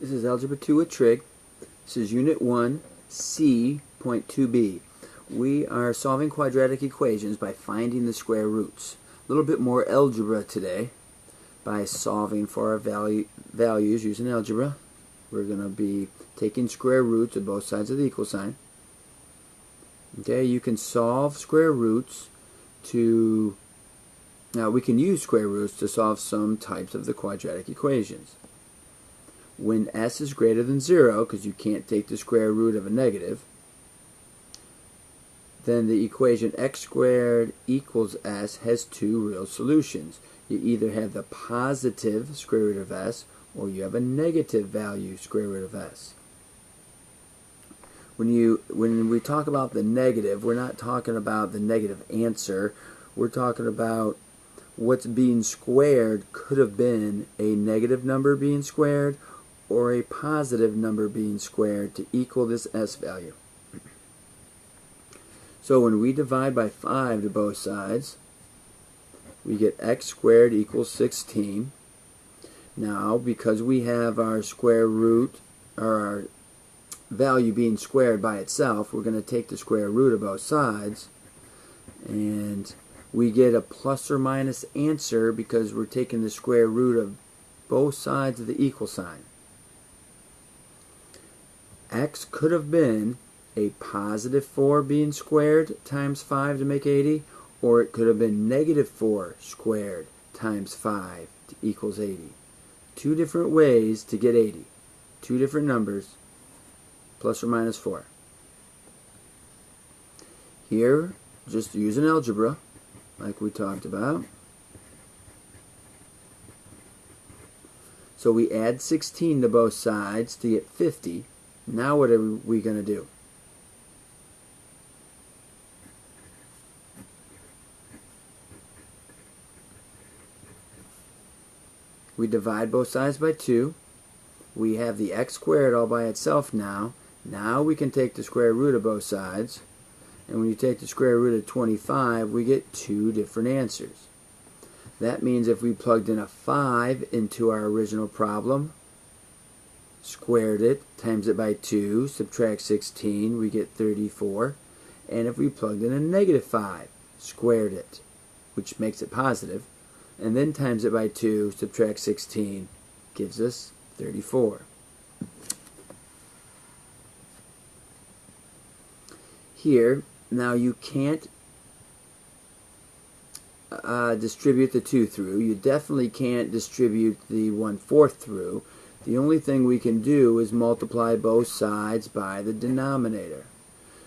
This is Algebra 2 with Trig. This is Unit 1, C.2b. We are solving quadratic equations by finding the square roots. A little bit more algebra today by solving for our values using algebra. We're going to be taking square roots of both sides of the equal sign. Okay, you can solve square roots to... Now, we can use square roots to solve some types of the quadratic equations. When s is greater than 0, because you can't take the square root of a negative, then the equation x squared equals s has two real solutions. You either have the positive square root of s, or you have a negative value square root of s. When we talk about the negative, we're not talking about the negative answer. We're talking about what's being squared could have been a negative number being squared or a positive number being squared to equal this s value. So when we divide by 5 to both sides, we get x squared equals 16. Now, because we have our square root, or our value being squared by itself, we're going to take the square root of both sides, and we get a plus or minus answer because we're taking the square root of both sides of the equal sign. X could have been a positive 4 being squared times 5 to make 80, or it could have been negative 4 squared times 5 to equals 80. Two different ways to get 80. Two different numbers, plus or minus 4. Here, just using algebra, like we talked about. So we add 16 to both sides to get 50. Now what are we going to do? We divide both sides by 2. We have the x squared all by itself now. Now we can take the square root of both sides. And when you take the square root of 25, we get two different answers. That means if we plugged in a 5 into our original problem, squared it, times it by 2, subtract 16, we get 34. And if we plugged in a negative 5, squared it, which makes it positive, and then times it by 2, subtract 16, gives us 34. Here, now you can't distribute the 2 through. You definitely can't distribute the 1/4 through. The only thing we can do is multiply both sides by the denominator.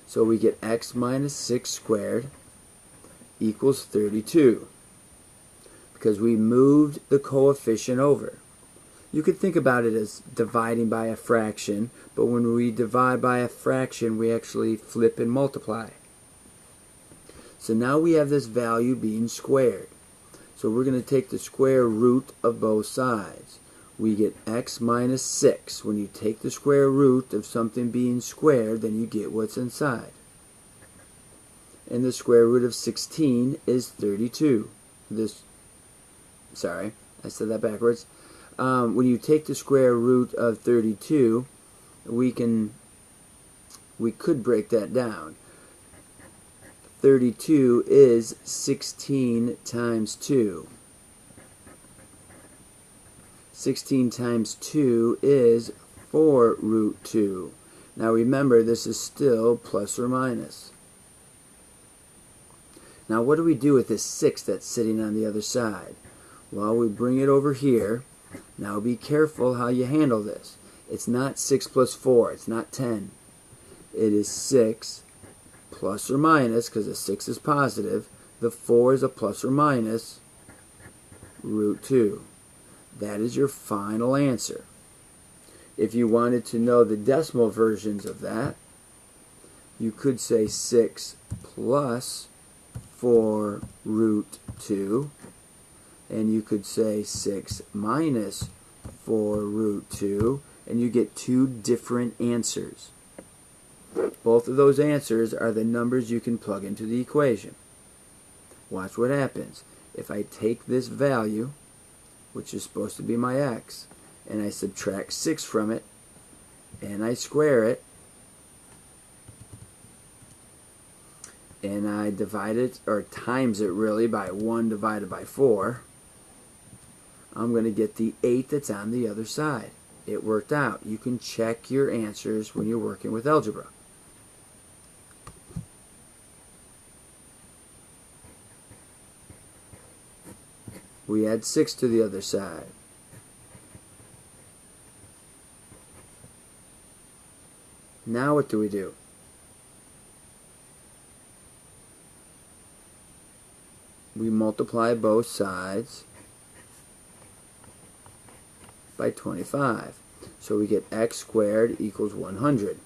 So we get x minus 6 squared equals 32. Because we moved the coefficient over. You could think about it as dividing by a fraction, but when we divide by a fraction, we actually flip and multiply. So now we have this value being squared. So we're going to take the square root of both sides. We get x minus 6. When you take the square root of something being squared, then you get what's inside. And the square root of 16 is 32. Sorry, I said that backwards. When you take the square root of 32, we could break that down. 32 is 16 times 2. 16 times 2 is 4 root 2. Now remember, this is still plus or minus. Now what do we do with this 6 that's sitting on the other side? Well, we bring it over here. Now be careful how you handle this. It's not 6 plus 4. It's not 10. It is 6 plus or minus, because the 6 is positive. The 4 is a plus or minus root 2. That is your final answer. If you wanted to know the decimal versions of that, you could say 6 plus 4 root 2. And you could say 6 minus 4 root 2, and you get two different answers. Both of those answers are the numbers you can plug into the equation. Watch what happens. If I take this value, which is supposed to be my x, and I subtract 6 from it, and I square it, and I divide it, or times it really, by 1 divided by 4, I'm going to get the 8 that's on the other side. It worked out. You can check your answers when you're working with algebra. We add 6 to the other side. Now what do we do? We multiply both sides by 25. So we get x squared equals 100.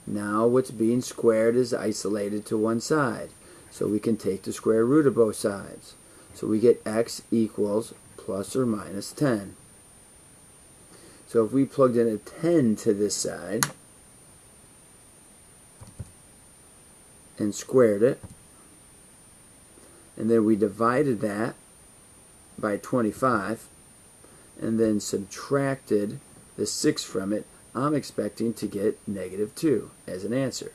Now what's being squared is isolated to one side. So we can take the square root of both sides. So we get x equals plus or minus 10. So if we plugged in a 10 to this side and squared it, and then we divided that by 25, and then subtracted the 6 from it, I'm expecting to get -2 as an answer.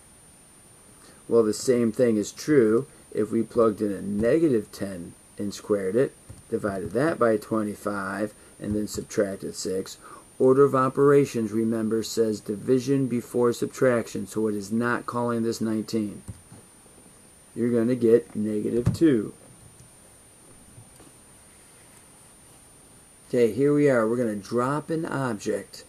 Well, the same thing is true if we plugged in a -10 and squared it, divided that by 25, and then subtracted 6. Order of operations, remember, says division before subtraction, so it is not calling this 19. You're going to get -2. Okay, here we are. We're going to drop an object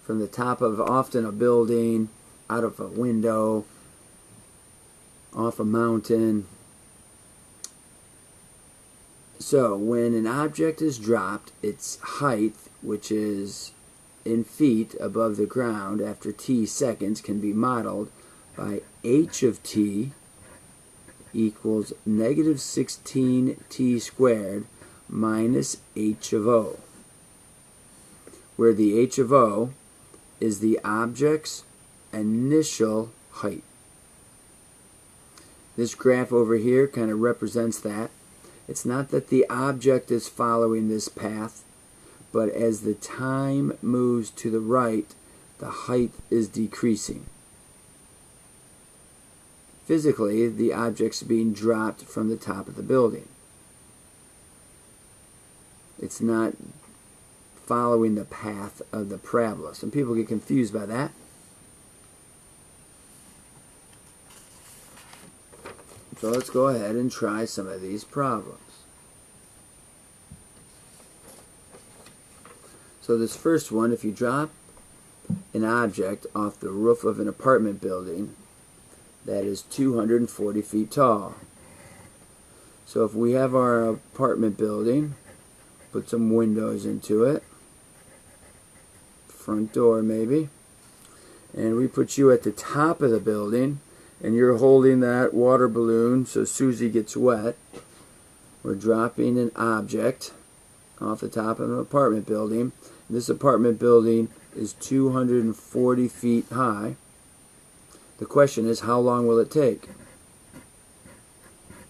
from the top of often a building, out of a window, off a mountain. So when an object is dropped, its height, which is in feet above the ground after t seconds, can be modeled by h of t equals -16t squared minus h of o, where the h of o is the object's initial height. This graph over here kind of represents that. It's not that the object is following this path, but as the time moves to the right, the height is decreasing. Physically, the object's being dropped from the top of the building. It's not following the path of the parabola. Some people get confused by that. So let's go ahead and try some of these problems. So this first one, if you drop an object off the roof of an apartment building that is 240 feet tall. So if we have our apartment building, put some windows into it, front door maybe, and we put you at the top of the building, and you're holding that water balloon so Susie gets wet. We're dropping an object off the top of an apartment building. This apartment building is 240 feet high. The question is, how long will it take?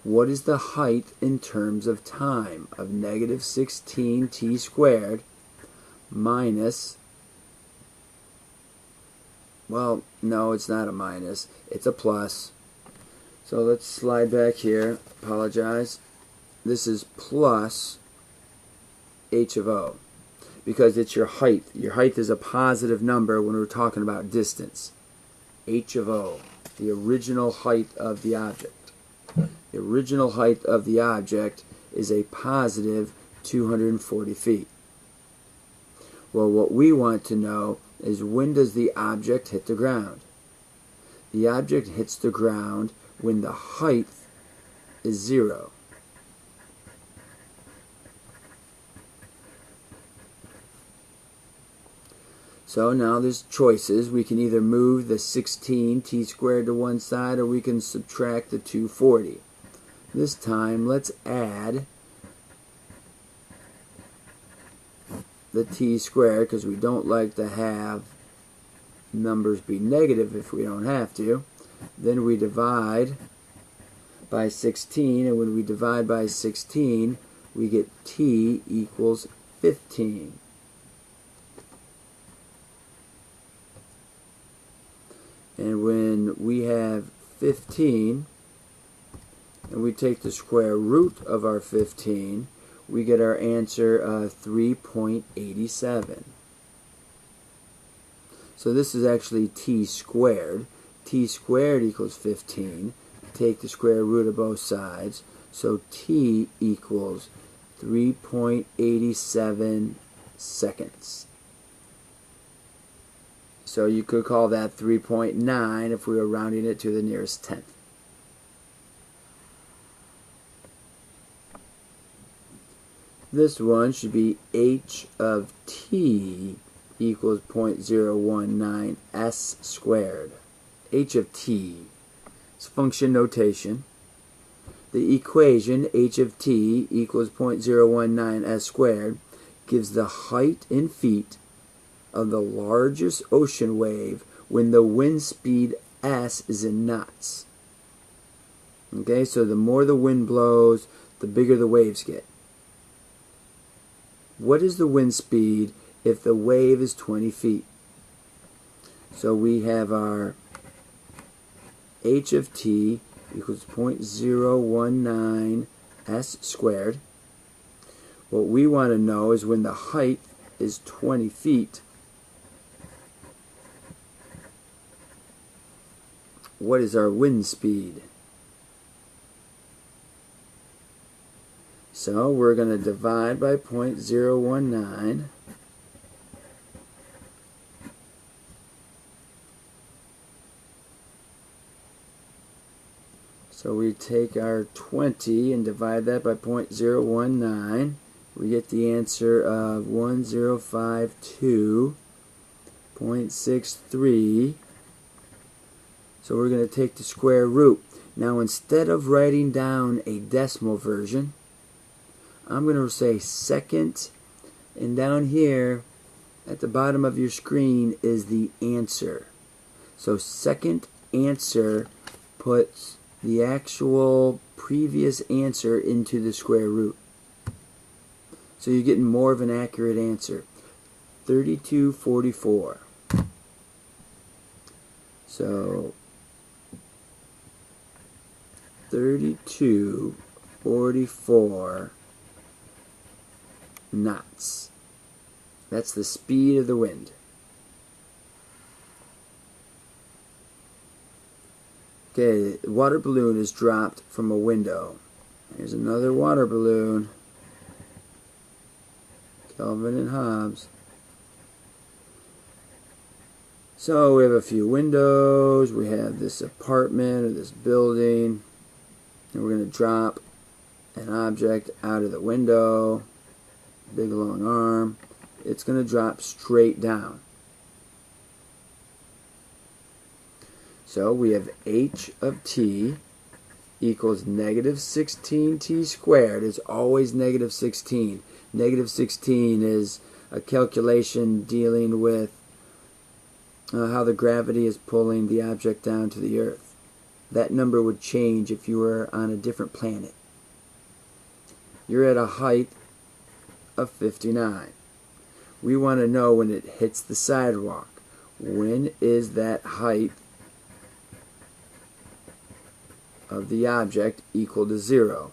What is the height in terms of time of -16t squared minus, well, no, it's not a minus, it's a plus. So let's slide back here, apologize. This is plus h of o, because it's your height. Your height is a positive number when we're talking about distance. H of o, the original height of the object. The original height of the object is a positive 240 feet. Well, what we want to know is, when does the object hit the ground? The object hits the ground when the height is 0. So now there's choices. We can either move the 16t squared to one side, or we can subtract the 240. This time, let's add the t squared, because we don't like to have numbers be negative if we don't have to. Then we divide by 16, and when we divide by 16, we get t equals 15. And when we have 15, and we take the square root of our 15, we get our answer of 3.87. So this is actually t squared. T squared equals 15. Take the square root of both sides. So t equals 3.87 seconds. So you could call that 3.9 if we were rounding it to the nearest tenth. This one should be h of t equals 0.019 s squared. H of t is function notation. The equation h of t equals 0.019 s squared gives the height in feet of the largest ocean wave when the wind speed s is in knots. Okay, so the more the wind blows, the bigger the waves get. What is the wind speed if the wave is 20 feet? So we have our h of t equals 0.019 s squared. What we want to know is when the height is 20 feet, what is our wind speed? So we're going to divide by 0.019. So we take our 20 and divide that by 0.019. We get the answer of 1052.63. So we're going to take the square root. Now instead of writing down a decimal version, I'm going to say second, and down here at the bottom of your screen is the answer. So second answer puts the actual previous answer into the square root. So you're getting more of an accurate answer. 3244. So 3244 knots. That's the speed of the wind. Okay, the water balloon is dropped from a window. Here's another water balloon. Kelvin and Hobbes. So we have a few windows. We have this apartment or this building. And we're going to drop an object out of the window. Big long arm. It's going to drop straight down. So we have h of t equals negative 16t squared. It's always negative 16. Negative 16 is a calculation dealing with how the gravity is pulling the object down to the earth. That number would change if you were on a different planet. You're at a height of 59. We want to know when it hits the sidewalk. When is that height of the object equal to 0?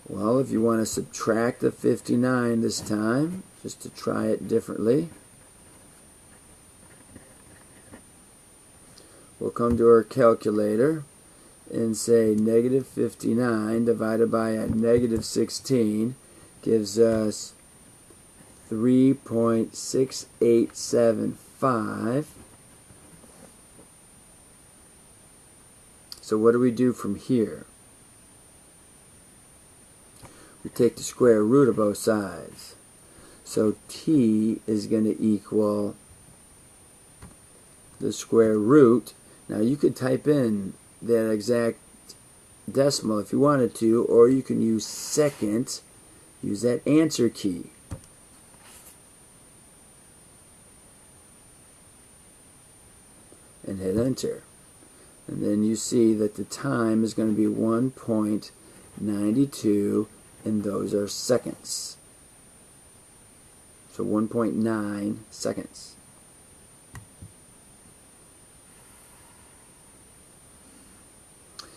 Well, if you want to subtract the 59 this time, just to try it differently, we'll come to our calculator and say negative 59 divided by a negative 16 gives us 3.6875. So what do we do from here? We take the square root of both sides. So t is going to equal the square root. Now you could type in that exact decimal if you wanted to, or you can use second, use that answer key. And hit enter. And then you see that the time is going to be 1.92, and those are seconds. So 1.9 seconds.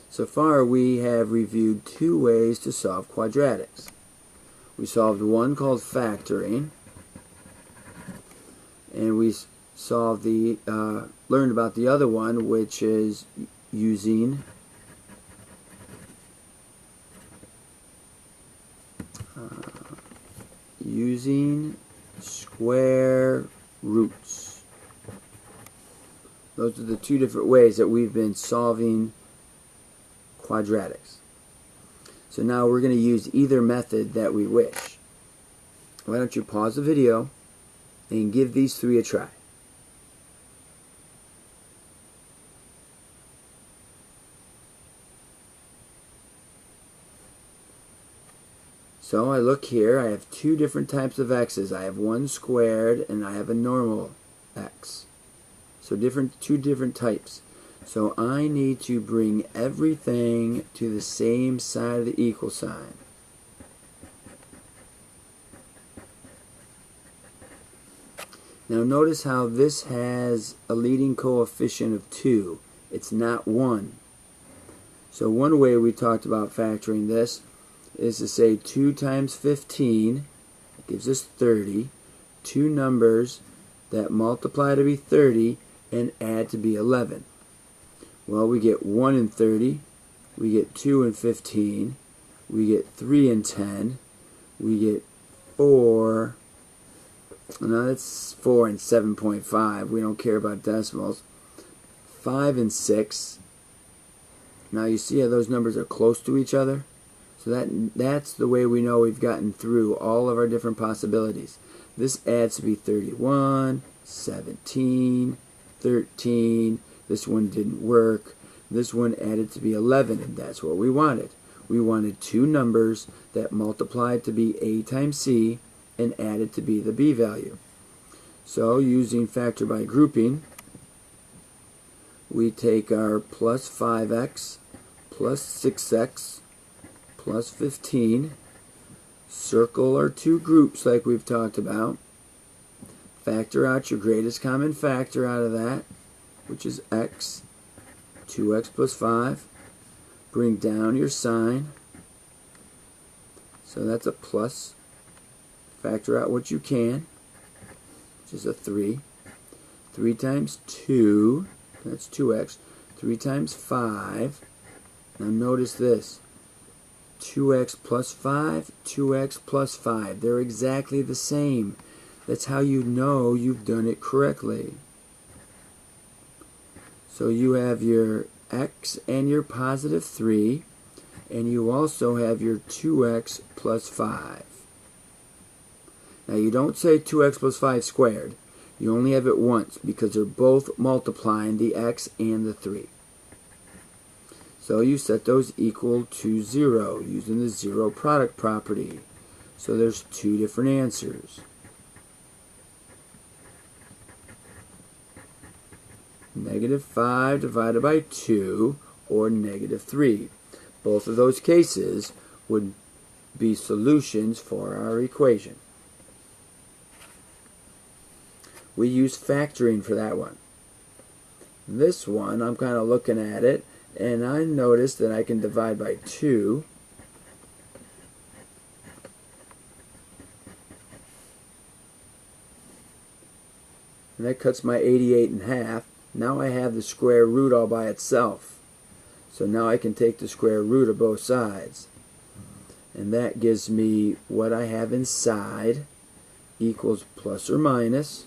So far we have reviewed two ways to solve quadratics. We solved one called factoring, and we solved learned about the other one, which is using square roots. Those are the two different ways that we've been solving quadratics. So now we're going to use either method that we wish. Why don't you pause the video and give these three a try. So I look here, I have two different types of x's. I have one squared and I have a normal x. So two different types. So I need to bring everything to the same side of the equal sign. Now notice how this has a leading coefficient of 2. It's not 1. So one way we talked about factoring this is to say 2 times 15 gives us 30. Two numbers that multiply to be 30 and add to be 11. Well, we get 1 and 30, we get 2 and 15, we get 3 and 10, we get 4, now that's 4 and 7.5, we don't care about decimals, 5 and 6. Now you see how those numbers are close to each other? So that's the way we know we've gotten through all of our different possibilities. This adds to be 31, 17, 13, this one didn't work, this one added to be 11, and that's what we wanted. We wanted two numbers that multiplied to be a times c and added to be the b value. So using factor by grouping, we take our plus 5x plus 6x plus 15, circle our two groups like we've talked about, factor out your greatest common factor out of that, which is x, 2x plus 5. Bring down your sign. So that's a plus. Factor out what you can, which is a 3. 3 times 2, that's 2x. 3 times 5. Now notice this. 2x plus 5, 2x plus 5. They're exactly the same. That's how you know you've done it correctly. So you have your x and your positive 3, and you also have your 2x plus 5. Now you don't say 2x plus 5 squared. You only have it once because they're both multiplying the x and the 3. So you set those equal to 0 using the zero product property. So there's two different answers. -5 divided by 2, or -3. Both of those cases would be solutions for our equation. We use factoring for that one. This one, I'm kind of looking at it, and I notice that I can divide by 2. And that cuts my 88 in half. Now I have the square root all by itself. So now I can take the square root of both sides. And that gives me what I have inside equals plus or minus.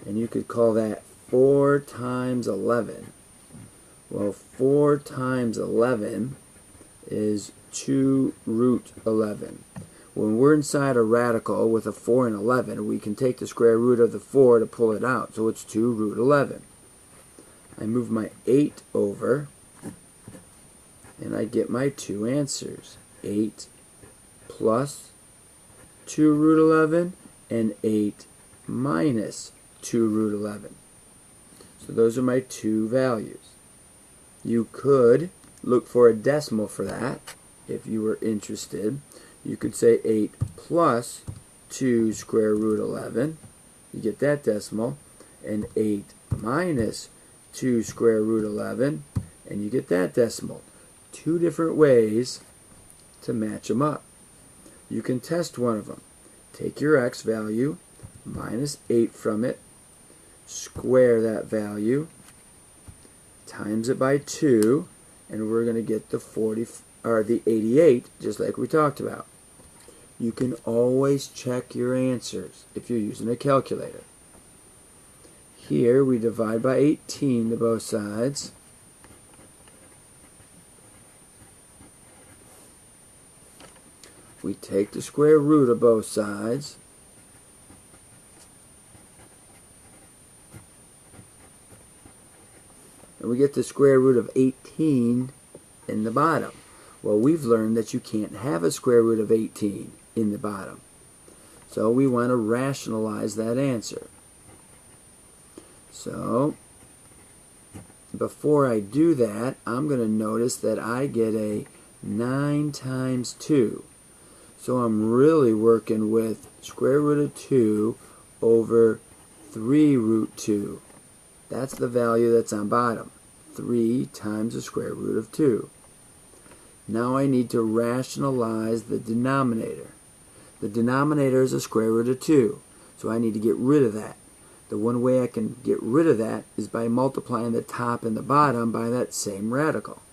And you could call that 4 times 11. Well, 4 times 11 is 2 root 11. When we're inside a radical with a 4 and 11, we can take the square root of the 4 to pull it out. So it's 2 root 11. I move my 8 over, and I get my two answers. 8 plus 2 root 11, and 8 minus 2 root 11. So those are my two values. You could look for a decimal for that if you were interested. You could say 8 plus 2 square root 11. You get that decimal. And 8 minus 2 square root 11. And you get that decimal. Two different ways to match them up. You can test one of them. Take your x value, minus 8 from it, square that value, times it by 2, and we're going to get the 88, just like we talked about. You can always check your answers if you're using a calculator. Here we divide by 18 to both sides. We take the square root of both sides. And we get the square root of 18 in the bottom. Well, we've learned that you can't have a square root of 18 in the bottom. So we want to rationalize that answer. So before I do that, I'm going to notice that I get a 9 times 2. So I'm really working with square root of 2 over 3 root 2. That's the value that's on bottom. 3 times the square root of 2. Now I need to rationalize the denominator. The denominator is a square root of 2. So I need to get rid of that. The one way I can get rid of that is by multiplying the top and the bottom by that same radical.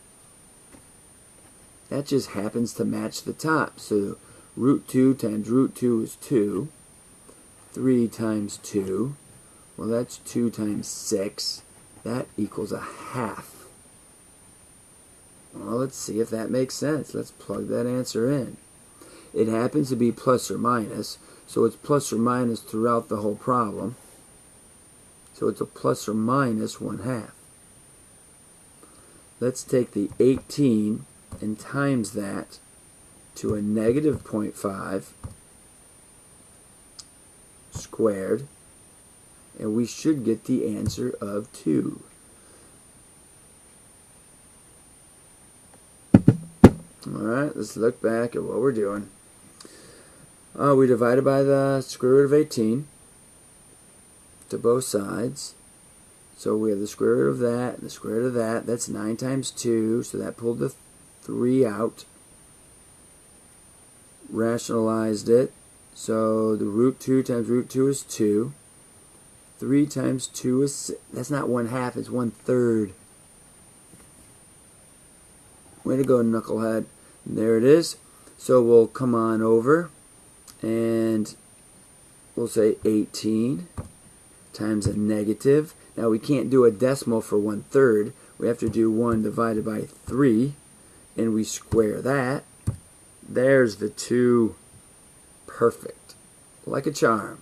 That just happens to match the top. So root 2 times root 2 is 2. 3 times 2. Well, that's 2 times 6. That equals a half. Well, let's see if that makes sense. Let's plug that answer in. It happens to be plus or minus, so it's plus or minus throughout the whole problem. So it's a plus or minus 1/2. Let's take the 18 and times that to a negative 0.5 squared, and we should get the answer of 2. Alright, let's look back at what we're doing. We divided by the square root of 18 to both sides. So we have the square root of that and the square root of that. That's 9 times 2, so that pulled the 3 out. Rationalized it. So the root 2 times root 2 is 2. 3 times 2 is 6. That's not 1/2, it's 1/3. Way to go, knucklehead. And there it is. So we'll come on over and we'll say 18 times a negative. Now we can't do a decimal for 1/3. We have to do 1 divided by 3, and we square that. There's the 2. Perfect. Like a charm.